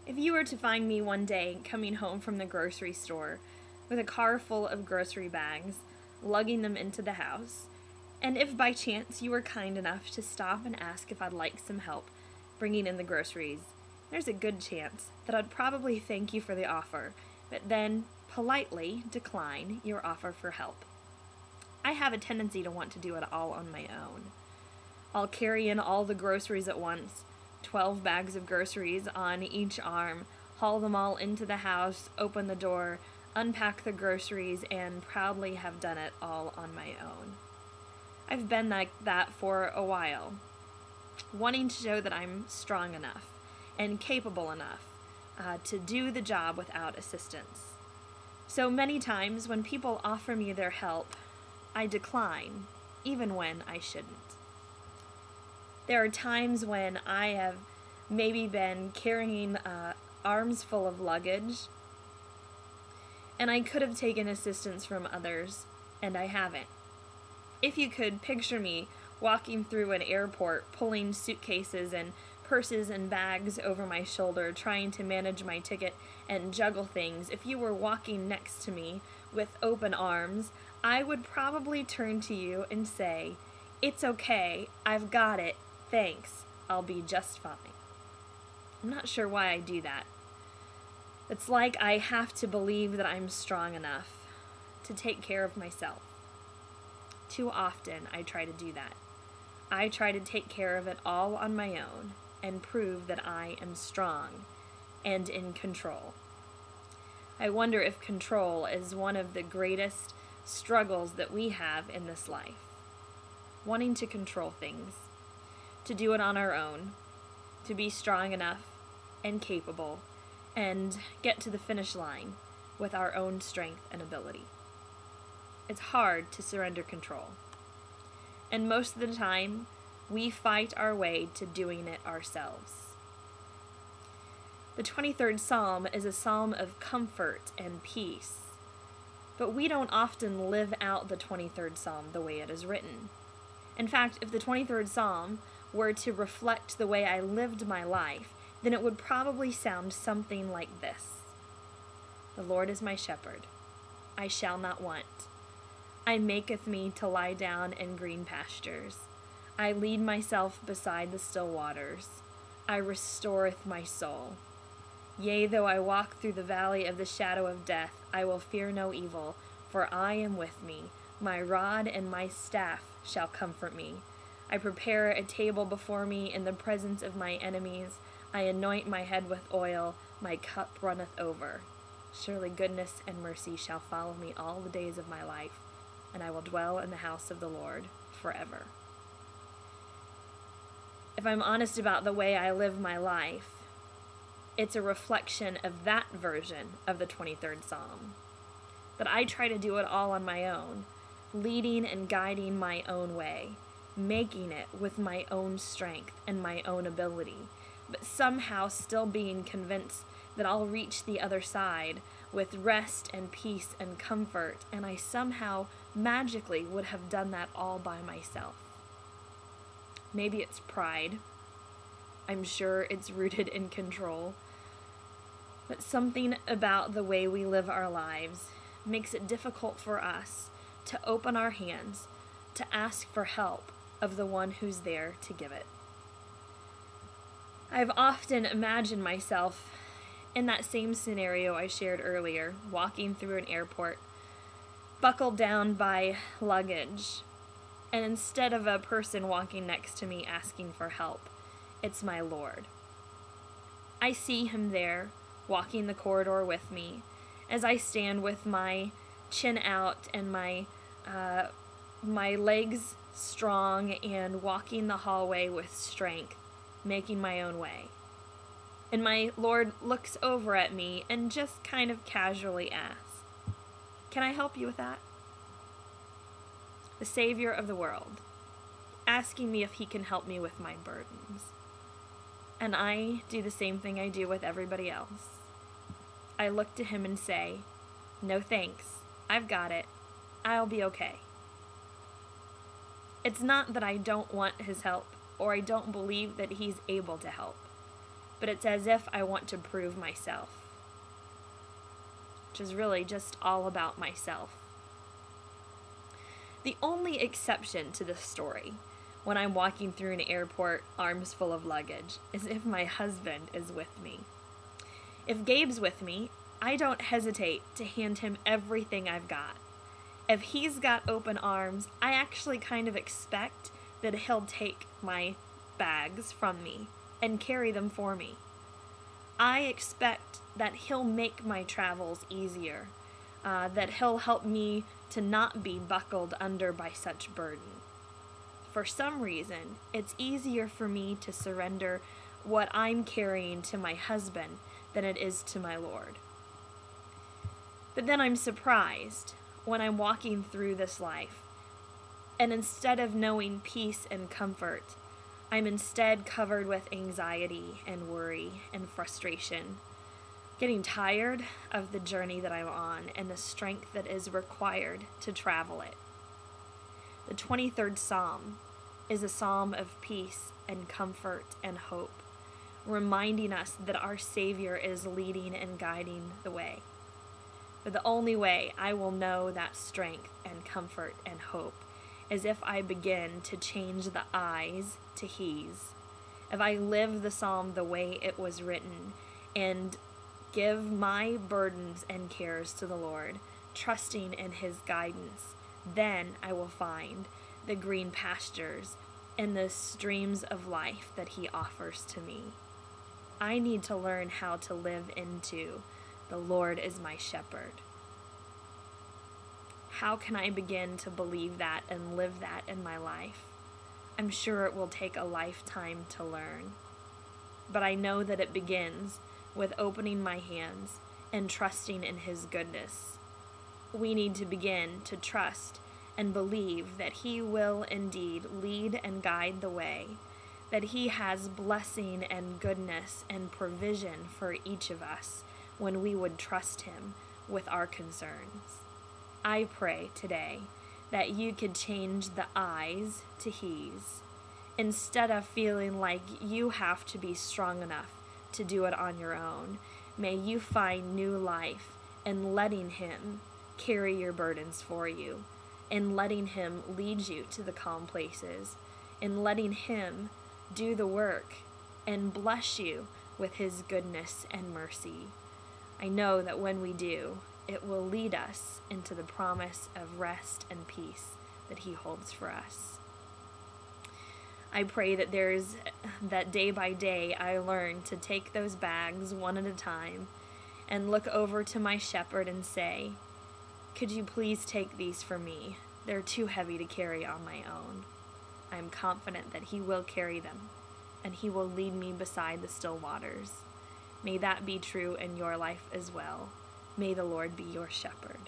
If you were to find me one day coming home from the grocery store with a car full of grocery bags, lugging them into the house, and if by chance you were kind enough to stop and ask if I'd like some help bringing in the groceries, there's a good chance that I'd probably thank you for the offer, but then politely decline your offer for help. I have a tendency to want to do it all on my own. I'll carry in all the groceries at once, 12 bags of groceries on each arm, haul them all into the house, open the door, unpack the groceries, and proudly have done it all on my own. I've been like that for a while, wanting to show that I'm strong enough and capable enough to do the job without assistance. So many times when people offer me their help, I decline, even when I shouldn't. There are times when I have maybe been carrying arms full of luggage, and I could have taken assistance from others, and I haven't. If you could picture me walking through an airport, pulling suitcases and purses and bags over my shoulder, trying to manage my ticket and juggle things, if you were walking next to me with open arms, I would probably turn to you and say, "It's okay, I've got it, thanks, I'll be just fine." I'm not sure why I do that. It's like I have to believe that I'm strong enough to take care of myself. Too often I try to do that. I try to take care of it all on my own and prove that I am strong and in control. I wonder if control is one of the greatest struggles that we have in this life. Wanting to control things, to do it on our own, to be strong enough and capable, and get to the finish line with our own strength and ability. It's hard to surrender control. And most of the time, we fight our way to doing it ourselves. The 23rd Psalm is a psalm of comfort and peace, but we don't often live out the 23rd Psalm the way it is written. In fact, if the 23rd Psalm were to reflect the way I lived my life, then it would probably sound something like this. The Lord is my shepherd, I shall not want. I maketh me to lie down in green pastures. I lead myself beside the still waters. I restoreth my soul. Yea, though I walk through the valley of the shadow of death, I will fear no evil, for I am with me. My rod and my staff shall comfort me. I prepare a table before me in the presence of my enemies. I anoint my head with oil, my cup runneth over. Surely goodness and mercy shall follow me all the days of my life, and I will dwell in the house of the Lord forever. If I'm honest about the way I live my life, it's a reflection of that version of the 23rd Psalm. That I try to do it all on my own, leading and guiding my own way, making it with my own strength and my own ability, but somehow still being convinced that I'll reach the other side with rest and peace and comfort, and I somehow magically would have done that all by myself. Maybe it's pride. I'm sure it's rooted in control. But something about the way we live our lives makes it difficult for us to open our hands, to ask for help of the one who's there to give it. I've often imagined myself in that same scenario I shared earlier, walking through an airport, buckled down by luggage, and instead of a person walking next to me asking for help, it's my Lord. I see him there, walking the corridor with me, as I stand with my chin out and my legs strong and walking the hallway with strength, making my own way. And my Lord looks over at me and just kind of casually asks, "Can I help you with that?" The Savior of the world, asking me if he can help me with my burdens. And I do the same thing I do with everybody else. I look to him and say, "No thanks, I've got it, I'll be okay." It's not that I don't want his help or I don't believe that he's able to help. but it's as if I want to prove myself, which is really just all about myself. The only exception to this story, when I'm walking through an airport arms full of luggage, is if my husband is with me. If Gabe's with me, I don't hesitate to hand him everything I've got. If he's got open arms, I actually kind of expect that he'll take my bags from me and carry them for me. I expect that he'll make my travels easier, that he'll help me to not be buckled under by such burden. For some reason, it's easier for me to surrender what I'm carrying to my husband than it is to my Lord. But then I'm surprised when I'm walking through this life, and instead of knowing peace and comfort, I'm instead covered with anxiety and worry and frustration, getting tired of the journey that I'm on and the strength that is required to travel it. The 23rd Psalm is a psalm of peace and comfort and hope, reminding us that our Savior is leading and guiding the way. But the only way I will know that strength and comfort and hope is if I begin to change the I's to he's. If I live the psalm the way it was written and give my burdens and cares to the Lord, trusting in his guidance, then I will find the green pastures and the streams of life that he offers to me. I need to learn how to live into the Lord is my shepherd. How can I begin to believe that and live that in my life? I'm sure it will take a lifetime to learn. But I know that it begins with opening my hands and trusting in his goodness. We need to begin to trust and believe that he will indeed lead and guide the way, that he has blessing and goodness and provision for each of us when we would trust him with our concerns. I pray today that you could change the I's to he's. Instead of feeling like you have to be strong enough to do it on your own, may you find new life in letting him carry your burdens for you, in letting him lead you to the calm places, in letting him do the work and bless you with his goodness and mercy. I know that when we do, it will lead us into the promise of rest and peace that he holds for us. I pray that day by day I learn to take those bags one at a time and look over to my shepherd and say, could you please take these for me? They're too heavy to carry on my own. I am confident that he will carry them, and he will lead me beside the still waters. May that be true in your life as well. May the Lord be your shepherd.